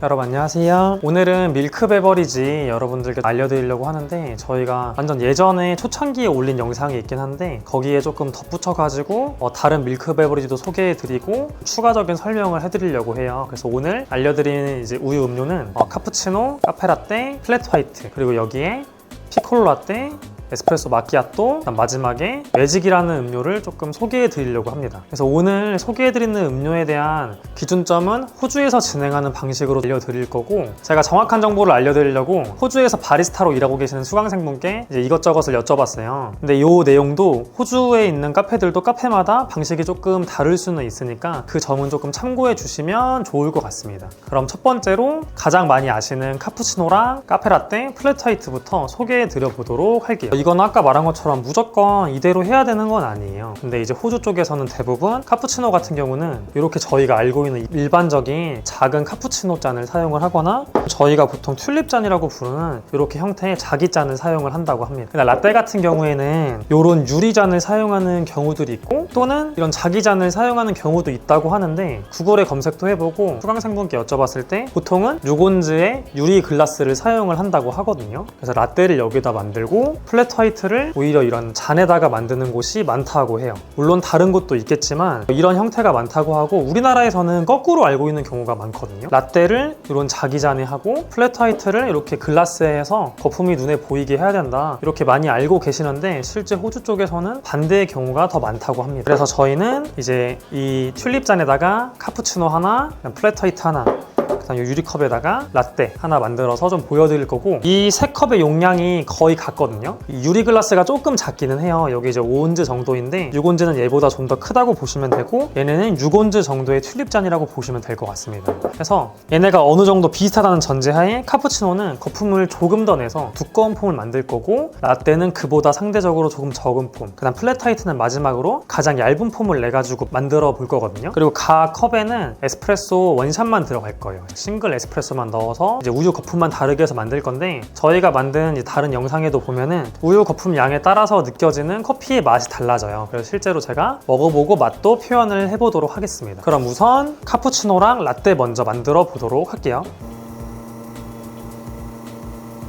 여러분 안녕하세요. 오늘은 밀크 베버리지 여러분들께 알려드리려고 하는데, 저희가 완전 예전에 초창기에 올린 영상이 있긴 한데 거기에 조금 덧붙여가지고 다른 밀크 베버리지도 소개해드리고 추가적인 설명을 해드리려고 해요. 그래서 오늘 알려드리는 이제 우유 음료는 카푸치노, 카페라떼, 플랫 화이트, 그리고 여기에 피콜로 라떼, 에스프레소 마키아또, 마지막에 매직이라는 음료를 조금 소개해 드리려고 합니다. 그래서 오늘 소개해 드리는 음료에 대한 기준점은 호주에서 진행하는 방식으로 알려드릴 거고, 제가 정확한 정보를 알려드리려고 호주에서 바리스타로 일하고 계시는 수강생분께 이제 이것저것을 여쭤봤어요. 근데 이 내용도 호주에 있는 카페들도 카페마다 방식이 조금 다를 수는 있으니까 그 점은 조금 참고해 주시면 좋을 것 같습니다. 그럼 첫 번째로 가장 많이 아시는 카푸치노랑 카페라떼, 플랫 화이트부터 소개해 드려 보도록 할게요. 이건 아까 말한 것처럼 무조건 이대로 해야 되는 건 아니에요. 근데 이제 호주 쪽에서는 대부분 카푸치노 같은 경우는 이렇게 저희가 알고 있는 일반적인 작은 카푸치노 잔을 사용을 하거나, 저희가 보통 튤립 잔이라고 부르는 이렇게 형태의 자기 잔을 사용을 한다고 합니다. 근데 라떼 같은 경우에는 이런 유리 잔을 사용하는 경우들이 있고, 또는 이런 자기 잔을 사용하는 경우도 있다고 하는데, 구글에 검색도 해보고 수강생분께 여쭤봤을 때 보통은 6온즈의 유리 글라스를 사용을 한다고 하거든요. 그래서 라떼를 여기다 만들고 플랫 화이트를 오히려 이런 잔에다가 만드는 곳이 많다고 해요. 물론 다른 곳도 있겠지만 이런 형태가 많다고 하고, 우리나라에서는 거꾸로 알고 있는 경우가 많거든요. 라떼를 이런 자기 잔에 하고 플랫 화이트를 이렇게 글라스에 해서 거품이 눈에 보이게 해야 된다, 이렇게 많이 알고 계시는데 실제 호주 쪽에서는 반대의 경우가 더 많다고 합니다. 그래서 저희는 이제 이 튤립 잔에다가 카푸치노 하나, 플랫 화이트 하나, 이 유리컵에다가 라떼 하나 만들어서 좀 보여드릴 거고, 이 세 컵의 용량이 거의 같거든요. 이 유리 글라스가 조금 작기는 해요. 여기 이제 5온즈 정도인데 6온즈는 얘보다 좀 더 크다고 보시면 되고, 얘네는 6온즈 정도의 튤립잔이라고 보시면 될 것 같습니다. 그래서 얘네가 어느 정도 비슷하다는 전제하에 카푸치노는 거품을 조금 더 내서 두꺼운 폼을 만들 거고, 라떼는 그보다 상대적으로 조금 적은 폼, 그 다음 플랫 화이트는 마지막으로 가장 얇은 폼을 내가지고 만들어 볼 거거든요. 그리고 각 컵에는 에스프레소 원샷만 들어갈 거예요. 싱글 에스프레소만 넣어서 이제 우유 거품만 다르게 해서 만들 건데, 저희가 만든 이제 다른 영상에도 보면은 우유 거품 양에 따라서 느껴지는 커피의 맛이 달라져요. 그래서 실제로 제가 먹어보고 맛도 표현을 해보도록 하겠습니다. 그럼 우선 카푸치노랑 라떼 먼저 만들어 보도록 할게요.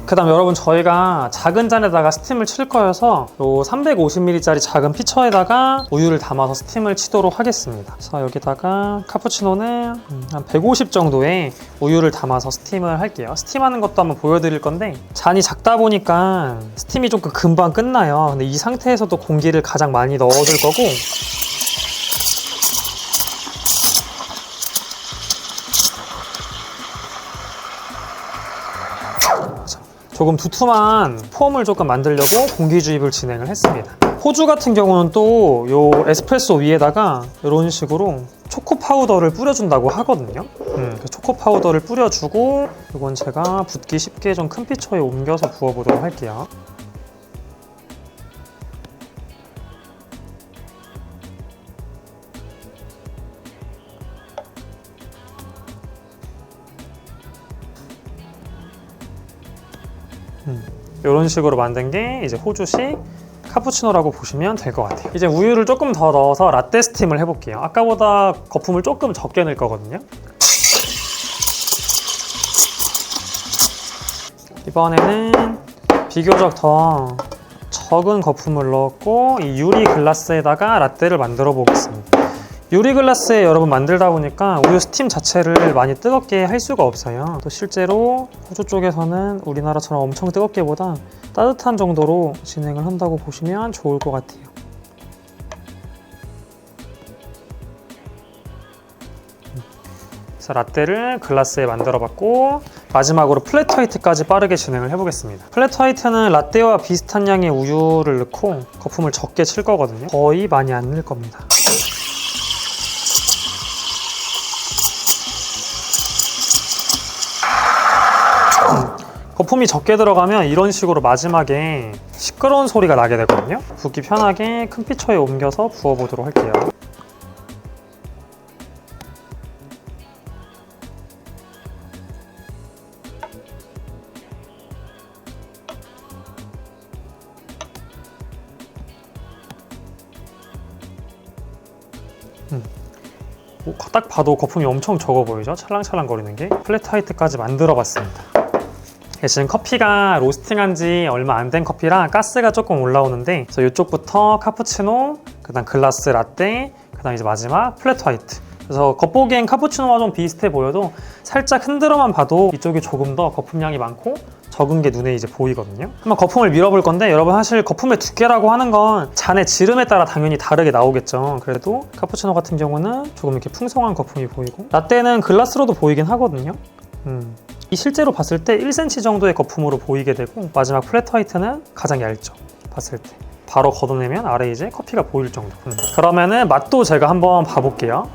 그 다음 여러분, 저희가 작은 잔에다가 스팀을 칠 거여서 요 350ml짜리 작은 피처에다가 우유를 담아서 스팀을 치도록 하겠습니다. 그래서 여기다가 카푸치노는 한 150 정도의 우유를 담아서 스팀을 할게요. 스팀하는 것도 한번 보여드릴 건데, 잔이 작다 보니까 스팀이 좀 금방 끝나요. 근데 이 상태에서도 공기를 가장 많이 넣어줄 거고, 조금 두툼한 폼을 조금 만들려고 공기 주입을 진행을 했습니다. 호주 같은 경우는 또 요 에스프레소 위에다가 이런 식으로 초코 파우더를 뿌려준다고 하거든요. 초코 파우더를 뿌려주고, 이건 제가 붓기 쉽게 좀 큰 피처에 옮겨서 부어보도록 할게요. 이런 식으로 만든 게 이제 호주식 카푸치노라고 보시면 될 것 같아요. 이제 우유를 조금 더 넣어서 라떼 스팀을 해볼게요. 아까보다 거품을 조금 적게 넣을 거거든요. 이번에는 비교적 더 적은 거품을 넣었고, 이 유리 글라스에다가 라떼를 만들어 보겠습니다. 유리 글라스에 여러분 만들다 보니까 우유 스팀 자체를 많이 뜨겁게 할 수가 없어요. 또 실제로 호주 쪽에서는 우리나라처럼 엄청 뜨겁게보다 따뜻한 정도로 진행을 한다고 보시면 좋을 것 같아요. 그래서 라떼를 글라스에 만들어 봤고, 마지막으로 플랫 화이트까지 빠르게 진행을 해보겠습니다. 플랫 화이트는 라떼와 비슷한 양의 우유를 넣고 거품을 적게 칠 거거든요. 거의 많이 안 넣을 겁니다. 거품이 적게 들어가면 이런 식으로 마지막에 시끄러운 소리가 나게 되거든요. 붓기 편하게 큰 피처에 옮겨서 부어보도록 할게요. 딱 봐도 거품이 엄청 적어 보이죠? 찰랑찰랑 거리는 게. 플랫 화이트까지 만들어 봤습니다. 지금 커피가 로스팅한 지 얼마 안 된 커피라 가스가 조금 올라오는데, 그래서 이쪽부터 카푸치노, 그 다음 글라스 라떼, 그 다음 이제 마지막 플랫 화이트. 그래서 겉보기엔 카푸치노와 좀 비슷해 보여도 살짝 흔들어만 봐도 이쪽이 조금 더 거품량이 많고 적은 게 눈에 이제 보이거든요. 한번 거품을 밀어볼 건데, 여러분 사실 거품의 두께라고 하는 건 잔의 지름에 따라 당연히 다르게 나오겠죠. 그래도 카푸치노 같은 경우는 조금 이렇게 풍성한 거품이 보이고, 라떼는 글라스로도 보이긴 하거든요. 이 실제로 봤을 때 1cm 정도의 거품으로 보이게 되고, 마지막 플랫 화이트는 가장 얇죠. 봤을 때 바로 걷어내면 아래 이제 커피가 보일 정도. 그러면은 맛도 제가 한번 봐볼게요.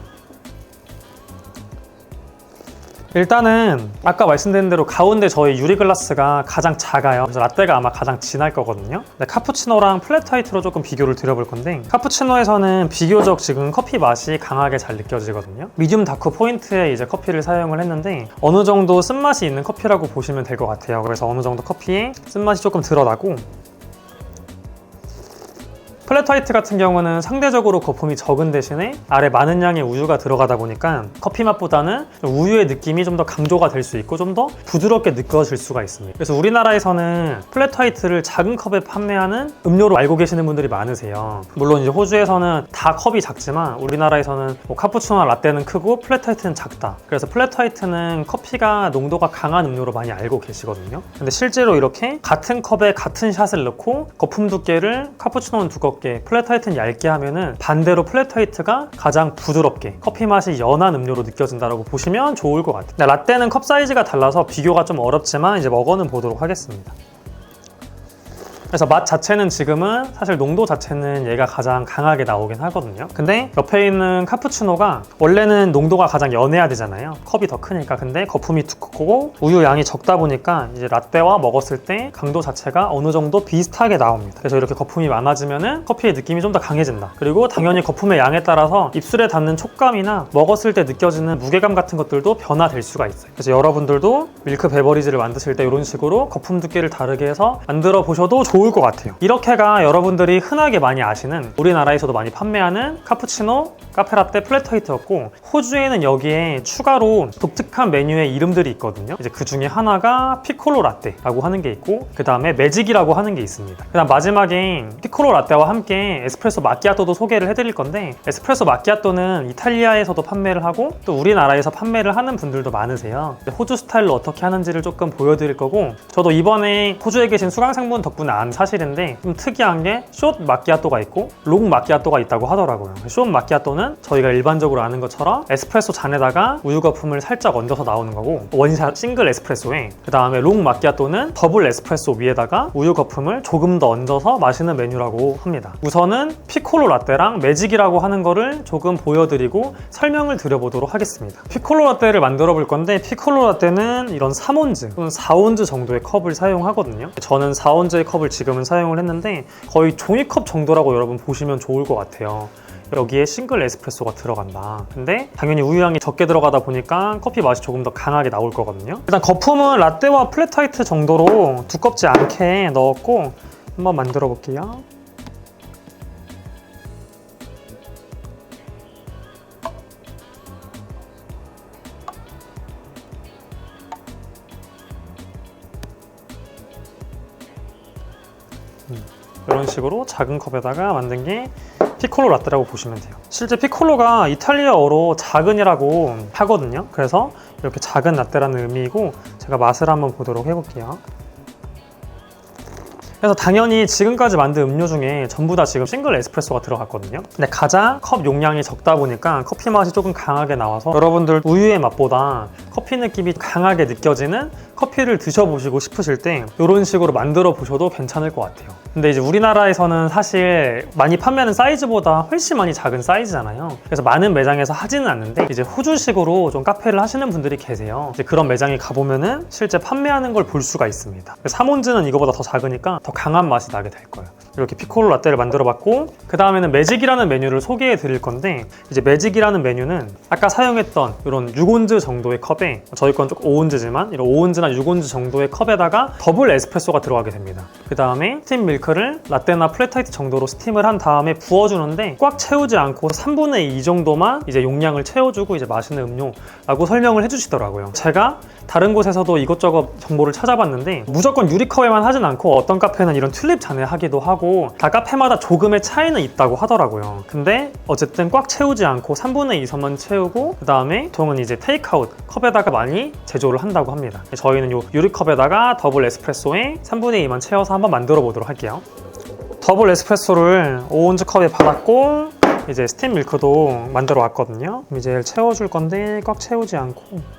일단은 아까 말씀드린 대로 가운데 저희 유리 글라스가 가장 작아요. 그래서 라떼가 아마 가장 진할 거거든요. 근데 카푸치노랑 플랫 화이트로 조금 비교를 드려볼 건데, 카푸치노에서는 비교적 지금 커피 맛이 강하게 잘 느껴지거든요. 미디움 다크 포인트에 이제 커피를 사용을 했는데 어느 정도 쓴맛이 있는 커피라고 보시면 될 것 같아요. 그래서 어느 정도 커피에 쓴맛이 조금 드러나고, 플랫 화이트 같은 경우는 상대적으로 거품이 적은 대신에 아래 많은 양의 우유가 들어가다 보니까 커피 맛보다는 우유의 느낌이 좀 더 강조가 될 수 있고 좀 더 부드럽게 느껴질 수가 있습니다. 그래서 우리나라에서는 플랫 화이트를 작은 컵에 판매하는 음료로 알고 계시는 분들이 많으세요. 물론 이제 호주에서는 다 컵이 작지만 우리나라에서는 뭐 카푸치노나 라떼는 크고 플랫 화이트는 작다. 그래서 플랫 화이트는 커피가 농도가 강한 음료로 많이 알고 계시거든요. 근데 실제로 이렇게 같은 컵에 같은 샷을 넣고 거품 두께를 카푸치노는 두껍게, 플랫 화이트는 얇게 하면은 반대로 플랫 화이트가 가장 부드럽게 커피 맛이 연한 음료로 느껴진다고 보시면 좋을 것 같아요. 라떼는 컵 사이즈가 달라서 비교가 좀 어렵지만 이제 먹어는 보도록 하겠습니다. 그래서 맛 자체는 지금은 사실 농도 자체는 얘가 가장 강하게 나오긴 하거든요. 근데 옆에 있는 카푸치노가 원래는 농도가 가장 연해야 되잖아요. 컵이 더 크니까. 근데 거품이 두껍고 우유 양이 적다 보니까 이제 라떼와 먹었을 때 강도 자체가 어느 정도 비슷하게 나옵니다. 그래서 이렇게 거품이 많아지면은 커피의 느낌이 좀 더 강해진다. 그리고 당연히 거품의 양에 따라서 입술에 닿는 촉감이나 먹었을 때 느껴지는 무게감 같은 것들도 변화될 수가 있어요. 그래서 여러분들도 밀크 베버리지를 만드실 때 이런 식으로 거품 두께를 다르게 해서 만들어 보셔도 좋을 것 같아요. 이렇게가 여러분들이 흔하게 많이 아시는, 우리나라에서도 많이 판매하는 카푸치노, 카페라떼, 플랫 화이트였고, 호주에는 여기에 추가로 독특한 메뉴의 이름들이 있거든요. 이제 그 중에 하나가 피콜로 라떼라고 하는 게 있고, 그 다음에 매직이라고 하는 게 있습니다. 그 다음 마지막에 피콜로 라떼와 함께 에스프레소 마키아토도 소개를 해드릴 건데, 에스프레소 마키아토는 이탈리아에서도 판매를 하고 또 우리나라에서 판매를 하는 분들도 많으세요. 호주 스타일로 어떻게 하는지를 조금 보여드릴 거고, 저도 이번에 호주에 계신 수강생분 덕분에 안 사실인데 좀 특이한 게 숏 마키아토가 있고 롱 마키아토가 있다고 하더라고요. 숏 마키아토는 저희가 일반적으로 아는 것처럼 에스프레소 잔에다가 우유 거품을 살짝 얹어서 나오는 거고, 원샷 싱글 에스프레소에, 그 다음에 롱 마키아토는 더블 에스프레소 위에다가 우유 거품을 조금 더 얹어서 마시는 메뉴라고 합니다. 우선은 피콜로 라떼랑 매직이라고 하는 거를 조금 보여드리고 설명을 드려보도록 하겠습니다. 피콜로 라떼를 만들어 볼 건데, 피콜로 라떼는 이런 3온즈 또는 4온즈 정도의 컵을 사용하거든요. 저는 4온즈의 컵을 지금은 사용을 했는데 거의 종이컵 정도라고 여러분 보시면 좋을 것 같아요. 여기에 싱글 에스프레소가 들어간다. 근데 당연히 우유향이 적게 들어가다 보니까 커피 맛이 조금 더 강하게 나올 거거든요. 일단 거품은 라떼와 플랫 화이트 정도로 두껍지 않게 넣었고 한번 만들어 볼게요. 이런 식으로 작은 컵에다가 만든 게 피콜로 라떼라고 보시면 돼요. 실제 피콜로가 이탈리아어로 작은이라고 하거든요. 그래서 이렇게 작은 라떼라는 의미이고, 제가 맛을 한번 보도록 해볼게요. 그래서 당연히 지금까지 만든 음료 중에 전부 다 지금 싱글 에스프레소가 들어갔거든요. 근데 가장 컵 용량이 적다 보니까 커피 맛이 조금 강하게 나와서 여러분들 우유의 맛보다 커피 느낌이 강하게 느껴지는 커피를 드셔보시고 싶으실 때 이런 식으로 만들어 보셔도 괜찮을 것 같아요. 근데 이제 우리나라에서는 사실 많이 판매하는 사이즈보다 훨씬 많이 작은 사이즈잖아요. 그래서 많은 매장에서 하지는 않는데 이제 호주식으로 좀 카페를 하시는 분들이 계세요. 이제 그런 매장에 가보면은 실제 판매하는 걸 볼 수가 있습니다. 3온즈는 이거보다 더 작으니까 더 강한 맛이 나게 될 거예요. 이렇게 피콜로 라떼를 만들어 봤고, 그 다음에는 매직이라는 메뉴를 소개해 드릴 건데, 이제 매직이라는 메뉴는 아까 사용했던 이런 6온즈 정도의 컵에 때 저희 건 조금 5온즈지만 이런 5온즈나 6온즈 정도의 컵에다가 더블 에스프레소가 들어가게 됩니다. 그 다음에 스팀 밀크를 라떼나 플랫화이트 정도로 스팀을 한 다음에 부어주는데 꽉 채우지 않고 3분의 2 정도만 이제 용량을 채워주고 이제 마시는 음료라고 설명을 해주시더라고요. 제가 다른 곳에서도 이것저것 정보를 찾아봤는데 무조건 유리컵에만 하진 않고 어떤 카페는 이런 튤립 잔에 하기도 하고 다 카페마다 조금의 차이는 있다고 하더라고요. 근데 어쨌든 꽉 채우지 않고 3분의 2 선만 채우고 그 다음에 보통은 이제 테이크아웃 컵에다가 많이 제조를 한다고 합니다. 저희는 이 유리컵에다가 더블 에스프레소에 3분의 2만 채워서 한번 만들어 보도록 할게요. 더블 에스프레소를 5온즈 컵에 받았고 이제 스팀 밀크도 만들어 왔거든요. 이제 채워줄 건데 꽉 채우지 않고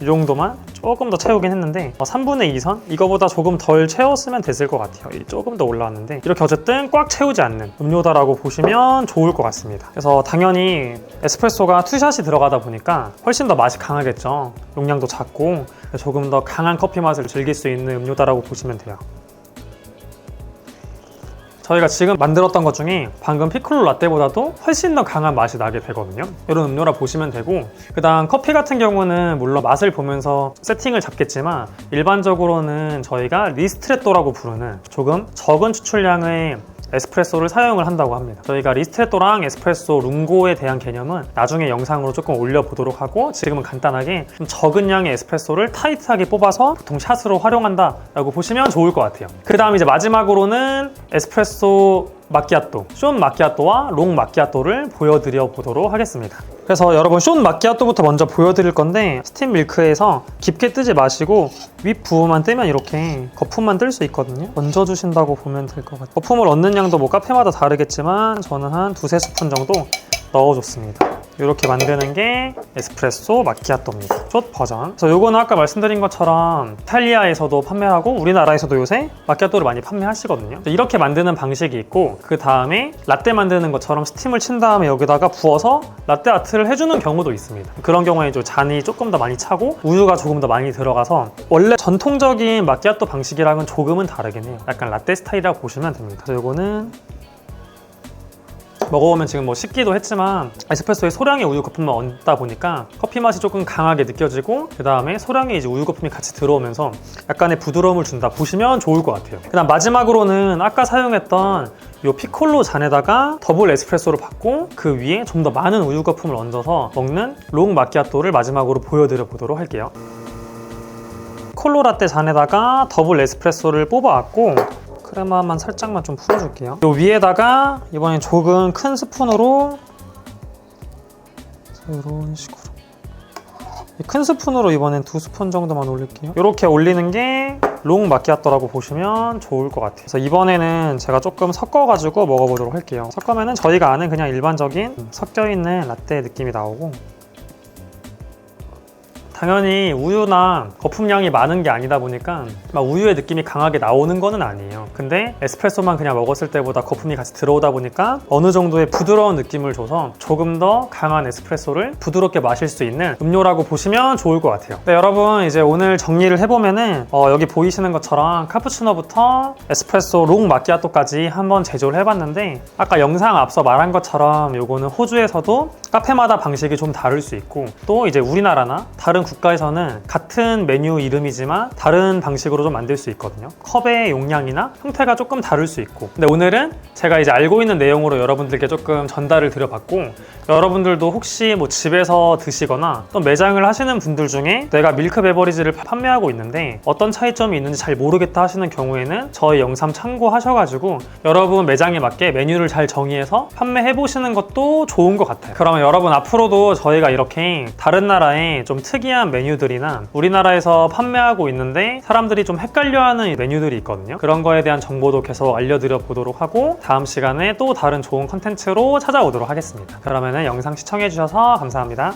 이 정도만 조금 더 채우긴 했는데 3분의 2선? 이거보다 조금 덜 채웠으면 됐을 것 같아요. 조금 더 올라왔는데 이렇게 어쨌든 꽉 채우지 않는 음료다라고 보시면 좋을 것 같습니다. 그래서 당연히 에스프레소가 투샷이 들어가다 보니까 훨씬 더 맛이 강하겠죠. 용량도 작고 조금 더 강한 커피 맛을 즐길 수 있는 음료다라고 보시면 돼요. 저희가 지금 만들었던 것 중에 방금 피콜로 라떼보다도 훨씬 더 강한 맛이 나게 되거든요. 이런 음료라 보시면 되고 그 다음 커피 같은 경우는 물론 맛을 보면서 세팅을 잡겠지만 일반적으로는 저희가 리스트레토라고 부르는 조금 적은 추출량의 에스프레소를 사용을 한다고 합니다. 저희가 리스트레토랑 에스프레소 룽고에 대한 개념은 나중에 영상으로 조금 올려보도록 하고 지금은 간단하게 좀 적은 양의 에스프레소를 타이트하게 뽑아서 보통 샷으로 활용한다 라고 보시면 좋을 것 같아요. 그 다음 이제 마지막으로는 에스프레소 마키아토, 숏 마키아토와 롱 마키아토를 보여드려 보도록 하겠습니다. 그래서 여러분 숏 마키아토부터 먼저 보여드릴 건데 스팀 밀크에서 깊게 뜨지 마시고 윗 부분만 뜨면 이렇게 거품만 뜰 수 있거든요. 얹어주신다고 보면 될 것 같아요. 거품을 얻는 양도 뭐 카페마다 다르겠지만 저는 한 2-3스푼 정도 넣어줬습니다. 이렇게 만드는 게 에스프레소 마키아토입니다. 숏 버전. 그래서 요거는 아까 말씀드린 것처럼 이탈리아에서도 판매하고 우리나라에서도 요새 마키아토를 많이 판매하시거든요. 이렇게 만드는 방식이 있고 그 다음에 라떼 만드는 것처럼 스팀을 친 다음에 여기다가 부어서 라떼 아트를 해주는 경우도 있습니다. 그런 경우에 좀 잔이 조금 더 많이 차고 우유가 조금 더 많이 들어가서 원래 전통적인 마키아토 방식이랑은 조금은 다르긴 해요. 약간 라떼 스타일이라고 보시면 됩니다. 그래서 요거는 먹어보면 지금 뭐 식기도 했지만 에스프레소에 소량의 우유 거품만 얹다 보니까 커피 맛이 조금 강하게 느껴지고 그 다음에 소량의 이제 우유 거품이 같이 들어오면서 약간의 부드러움을 준다 보시면 좋을 것 같아요. 그 다음 마지막으로는 아까 사용했던 이 피콜로 잔에다가 더블 에스프레소를 받고 그 위에 좀 더 많은 우유 거품을 얹어서 먹는 롱 마키아토를 마지막으로 보여드려 보도록 할게요. 콜로 라떼 잔에다가 더블 에스프레소를 뽑아왔고 크레마만 살짝만 좀 풀어줄게요. 요 위에다가 이번엔 조금 큰 스푼으로 이런 식으로 큰 스푼으로 이번엔 2스푼 정도만 올릴게요. 이렇게 올리는 게 롱 마키아토라고 보시면 좋을 것 같아요. 그래서 이번에는 제가 조금 섞어가지고 먹어보도록 할게요. 섞으면은 저희가 아는 그냥 일반적인 섞여있는 라떼 느낌이 나오고 당연히 우유나 거품량이 많은 게 아니다 보니까 막 우유의 느낌이 강하게 나오는 거는 아니에요. 근데 에스프레소만 그냥 먹었을 때보다 거품이 같이 들어오다 보니까 어느 정도의 부드러운 느낌을 줘서 조금 더 강한 에스프레소를 부드럽게 마실 수 있는 음료라고 보시면 좋을 것 같아요. 네, 여러분 이제 오늘 정리를 해보면은 여기 보이시는 것처럼 카푸치노부터 에스프레소 롱 마키아토까지 한번 제조를 해봤는데 아까 영상 앞서 말한 것처럼 요거는 호주에서도 카페마다 방식이 좀 다를 수 있고 또 이제 우리나라나 다른 국가에서는 같은 메뉴 이름이지만 다른 방식으로 좀 만들 수 있거든요. 컵의 용량이나 형태가 조금 다를 수 있고 근데 오늘은 제가 이제 알고 있는 내용으로 여러분들께 조금 전달을 드려봤고 여러분들도 혹시 뭐 집에서 드시거나 또 매장을 하시는 분들 중에 내가 밀크 베버리지를 판매하고 있는데 어떤 차이점이 있는지 잘 모르겠다 하시는 경우에는 저희 영상 참고하셔가지고 여러분 매장에 맞게 메뉴를 잘 정의해서 판매해 보시는 것도 좋은 것 같아요. 그러면 여러분 앞으로도 저희가 이렇게 다른 나라의 좀 특이한 메뉴들이나 우리나라에서 판매하고 있는데 사람들이 좀 헷갈려하는 메뉴들이 있거든요. 그런 거에 대한 정보도 계속 알려드려 보도록 하고 다음 시간에 또 다른 좋은 컨텐츠로 찾아오도록 하겠습니다. 그러면 영상 시청해 주셔서 감사합니다.